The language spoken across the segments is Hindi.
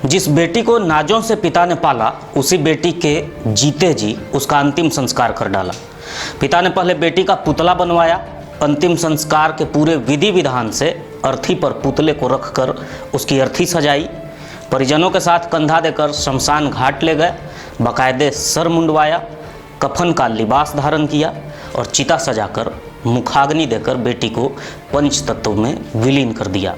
जिस बेटी को नाजों से पिता ने पाला, उसी बेटी के जीते जी उसका अंतिम संस्कार कर डाला। पिता ने पहले बेटी का पुतला बनवाया, अंतिम संस्कार के पूरे विधि विधान से अर्थी पर पुतले को रखकर उसकी अर्थी सजाई, परिजनों के साथ कंधा देकर शमशान घाट ले गए, बाकायदे सर मुंडवाया, कफन का लिबास धारण किया और चिता सजाकर मुखाग्नि देकर बेटी को पंच तत्व में विलीन कर दिया।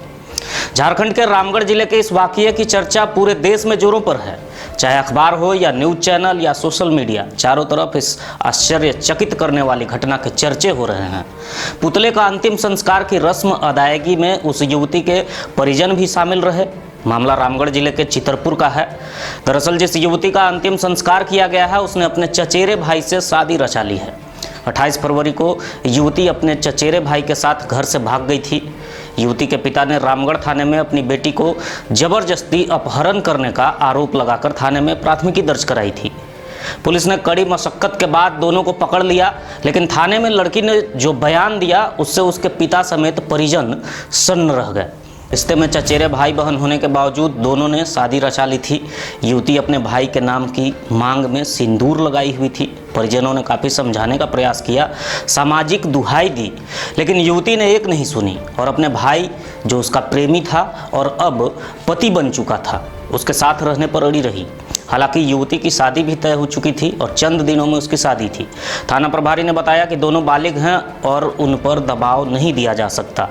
झारखंड के रामगढ़ जिले के इस वाकये की चर्चा पूरे देश में जोरों पर है। चाहे अखबार हो या न्यूज चैनल या सोशल मीडिया, चारों तरफ इस आश्चर्यचकित करने वाली घटना के चर्चे हो रहे हैं। पुतले का अंतिम संस्कार की रस्म अदायगी में उस युवती के परिजन भी शामिल रहे। मामला रामगढ़ जिले के चितरपुर का है। दरअसल जिस युवती का अंतिम संस्कार किया गया है, उसने अपने चचेरे भाई से शादी रचा ली है। 28 फरवरी को युवती अपने चचेरे भाई के साथ घर से भाग गई थी। युवती के पिता ने रामगढ़ थाने में अपनी बेटी को जबरदस्ती अपहरण करने का आरोप लगाकर थाने में प्राथमिकी दर्ज कराई थी। पुलिस ने कड़ी मशक्कत के बाद दोनों को पकड़ लिया, लेकिन थाने में लड़की ने जो बयान दिया उससे उसके पिता समेत परिजन सन्न रह गए। रिश्ते में चचेरे भाई बहन होने के बावजूद दोनों ने शादी रचा ली थी। युवती अपने भाई के नाम की मांग में सिंदूर लगाई हुई थी। परिजनों ने काफ़ी समझाने का प्रयास किया, सामाजिक दुहाई दी, लेकिन युवती ने एक नहीं सुनी और अपने भाई, जो उसका प्रेमी था और अब पति बन चुका था, उसके साथ रहने पर अड़ी रही। हालांकि युवती की शादी भी तय हो चुकी थी और चंद दिनों में उसकी शादी थी। थाना प्रभारी ने बताया कि दोनों बालिग हैं और उन पर दबाव नहीं दिया जा सकता।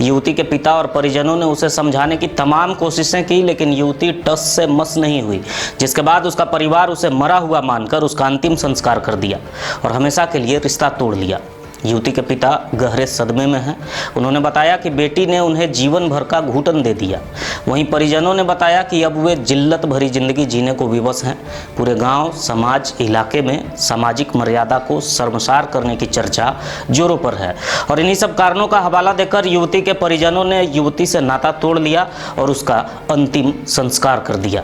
युवती के पिता और परिजनों ने उसे समझाने की तमाम कोशिशें की, लेकिन युवती टस से मस नहीं हुई, जिसके बाद उसका परिवार उसे मरा हुआ मानकर उसका अंतिम संस्कार कर दिया और हमेशा के लिए रिश्ता तोड़ लिया। युवती के पिता गहरे सदमे में हैं। उन्होंने बताया कि बेटी ने उन्हें जीवन भर का घूटन दे दिया। वहीं परिजनों ने बताया कि अब वे जिल्लत भरी जिंदगी जीने को विवश हैं। पूरे गांव, समाज, इलाके में सामाजिक मर्यादा को शर्मसार करने की चर्चा जोरों पर है और इन्हीं सब कारणों का हवाला देकर युवती के परिजनों ने युवती से नाता तोड़ लिया और उसका अंतिम संस्कार कर दिया।